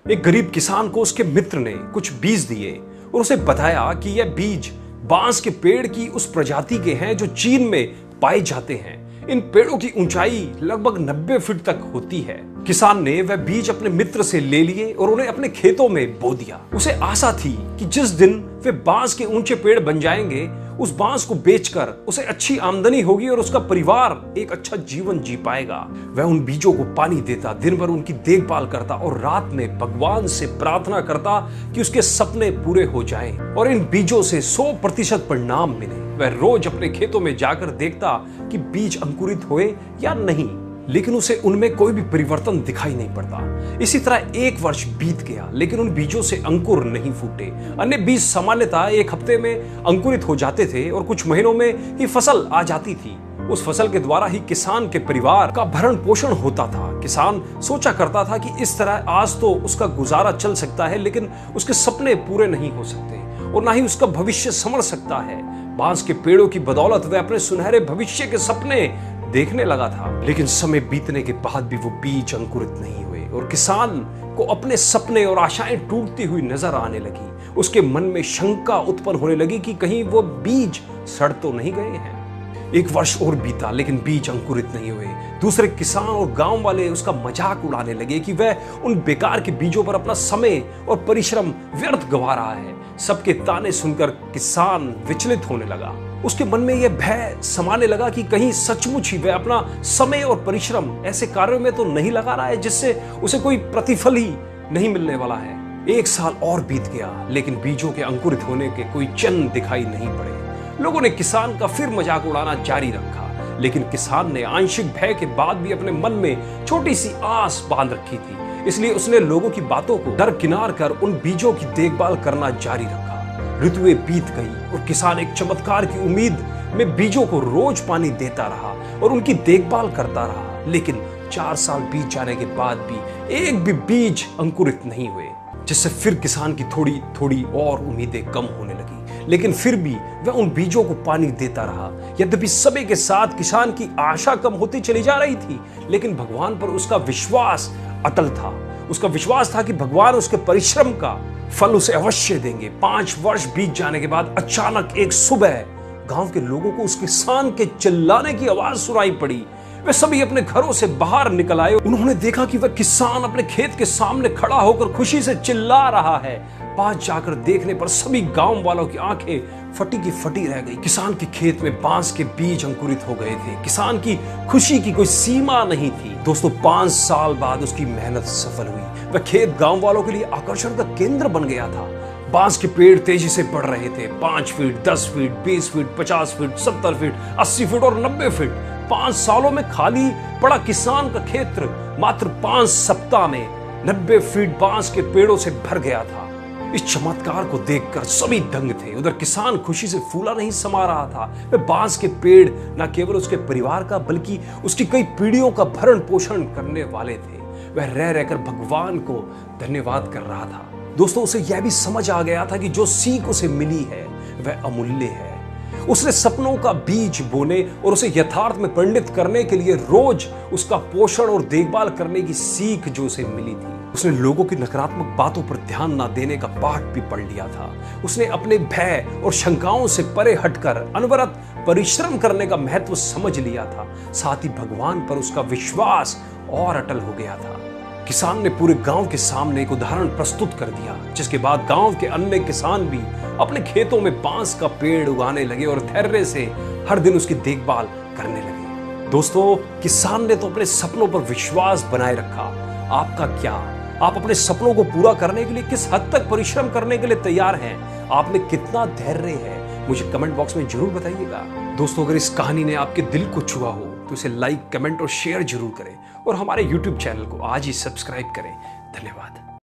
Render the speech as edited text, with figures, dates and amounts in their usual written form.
एक गरीब किसान को उसके मित्र ने कुछ बीज दिए और उसे बताया कि यह बीज बांस के पेड़ की उस प्रजाति के हैं जो चीन में पाए जाते हैं। इन पेड़ों की ऊंचाई लगभग 90 फीट तक होती है। किसान ने वह बीज अपने मित्र से ले लिए और उन्हें अपने खेतों में बो दिया। उसे आशा थी कि जिस दिन वे बांस के ऊंचे पेड़ बन जाएंगे, उस बांस को बेचकर उसे अच्छी आमदनी होगी और उसका परिवार एक अच्छा जीवन जी पाएगा। वह उन बीजों को पानी देता, दिन भर उनकी देखभाल करता और रात में भगवान से प्रार्थना करता कि उसके सपने पूरे हो जाएं और इन बीजों से 100% परिणाम मिले। वह रोज अपने खेतों में जाकर देखता कि बीज अंकुरित हुए या नहीं, लेकिन उसे उनमें कोई भी परिवर्तन दिखाई नहीं पड़ता। इसी तरह 1 वर्ष बीत गया, लेकिन उन बीजों से अंकुर नहीं फूटे। अन्य बीज सामान्यतः 1 हफ्ते में अंकुरित हो जाते थे और कुछ महीनों में ही फसल आ जाती थी। उस फसल के द्वारा ही किसान के परिवार का भरण पोषण होता था। किसान सोचा करता था कि इस तरह आज तो उसका गुजारा चल सकता है, लेकिन उसके सपने पूरे नहीं हो सकते और ना ही उसका भविष्य संवर सकता है। बांस के पेड़ों की बदौलत वह अपने सुनहरे भविष्य के सपने देखने लगा था, लेकिन समय बीतने के बाद भी वो बीज अंकुरित नहीं हुए और किसान को अपने सपने और आशाएं टूटती हुई नजर आने लगी। उसके मन में शंका उत्पन्न होने लगी कि कहीं वो बीज सड़ तो नहीं गए हैं। 1 वर्ष और बीता, लेकिन बीज अंकुरित नहीं हुए। दूसरे किसान और गांव वाले उसका मजाक उड़ाने लगे कि वह उन बेकार के बीजों पर अपना समय और परिश्रम व्यर्थ गंवा रहा है। सबके ताने सुनकर किसान विचलित होने लगा। उसके मन में यह भय समाने लगा कि कहीं सचमुच ही वह अपना समय और परिश्रम ऐसे कार्यों में तो नहीं लगा रहा है जिससे उसे कोई प्रतिफल ही नहीं मिलने वाला है। 1 साल और बीत गया, लेकिन बीजों के अंकुरित होने के कोई चिन्ह दिखाई नहीं पड़े। लोगों ने किसान का फिर मजाक उड़ाना जारी रखा, लेकिन किसान ने आंशिक भय के बाद भी अपने मन में छोटी सी आस बांध रखी थी। इसलिए उसने लोगों की बातों को दरकिनार कर उन बीजों की देखभाल करना जारी रखा। ऋतुएं बीत गई और किसान एक चमत्कार की उम्मीद में बीजों को रोज पानी देता रहा और उनकी देखभाल करता रहा, लेकिन 4 साल बीत जाने के बाद भी एक भी बीज अंकुरित नहीं हुए, जिससे फिर किसान की थोड़ी थोड़ी और उम्मीदें कम होने लगी। लेकिन फिर भी वह उन बीजों को पानी देता रहा। यद्यपि समय के साथ किसान की आशा कम होती चली जा रही थी, लेकिन भगवान पर उसका विश्वास अटल था। उसका विश्वास था कि भगवान उसके परिश्रम का फल उसे अवश्य देंगे। 5 वर्ष बीत जाने के बाद अचानक एक सुबह गांव के लोगों को उस किसान के चिल्लाने की आवाज सुनाई पड़ी। वे सभी अपने घरों से बाहर निकल आए। उन्होंने देखा कि वह किसान अपने खेत के सामने खड़ा होकर खुशी से चिल्ला रहा है। पास जाकर देखने पर सभी गांव वालों की आंखें फटी की फटी रह गई। किसान के खेत में बांस के बीज अंकुरित हो गए थे। किसान की खुशी की कोई सीमा नहीं थी। दोस्तों, 5 साल बाद उसकी मेहनत सफल हुई। वह खेत गांव वालों के लिए आकर्षण का केंद्र बन गया था। बांस के पेड़ तेजी से बढ़ रहे थे। 5 feet, 10 feet, 20 feet, 50 feet, 70 feet, 80 feet और 90 फीट। 5 सालों में खाली पड़ा किसान का क्षेत्र मात्र 5 सप्ताह में 90 फीट बांस के पेड़ों से भर गया था। इस चमत्कार को देखकर सभी दंग थे। उधर किसान खुशी से फूला नहीं समा रहा था। वह बांस के पेड़ न केवल उसके परिवार का बल्कि उसकी कई पीढ़ियों का भरण पोषण करने वाले थे। वह रह रहकर भगवान को धन्यवाद कर रहा था। दोस्तों, उसे यह भी समझ आ गया था कि जो सीख उसे मिली है वह अमूल्य है। उसने सपनों का बीज बोने और उसे यथार्थ में परिणत करने के लिए रोज उसका पोषण और देखभाल करने की सीख जो उसे मिली थी। उसने लोगों की नकारात्मक बातों पर ध्यान न देने का पाठ भी पढ़ लिया था। उसने अपने भय और शंकाओं से परे हटकर अनवरत परिश्रम करने का महत्व समझ लिया था। साथ ही भगवान पर उसका विश्वास और अटल हो गया था। किसान ने पूरे गांव के सामने एक उदाहरण प्रस्तुत कर दिया, जिसके बाद गांव के अन्य किसान भी अपने खेतों में बांस का पेड़ उगाने लगे और धैर्य से हर दिन उसकी देखभाल करने लगे। दोस्तों, किसान ने तो अपने सपनों पर विश्वास बनाए रखा। आपका क्या? आप अपने सपनों को पूरा करने के लिए किस हद तक परिश्रम करने के लिए तैयार हैं? आप में कितना धैर्य है? मुझे कमेंट बॉक्स में जरूर बताइएगा। दोस्तों, अगर इस कहानी ने आपके दिल को छुआ हो तो इसे लाइक, कमेंट और शेयर जरूर करें और हमारे YouTube चैनल को आज ही सब्सक्राइब करें। धन्यवाद।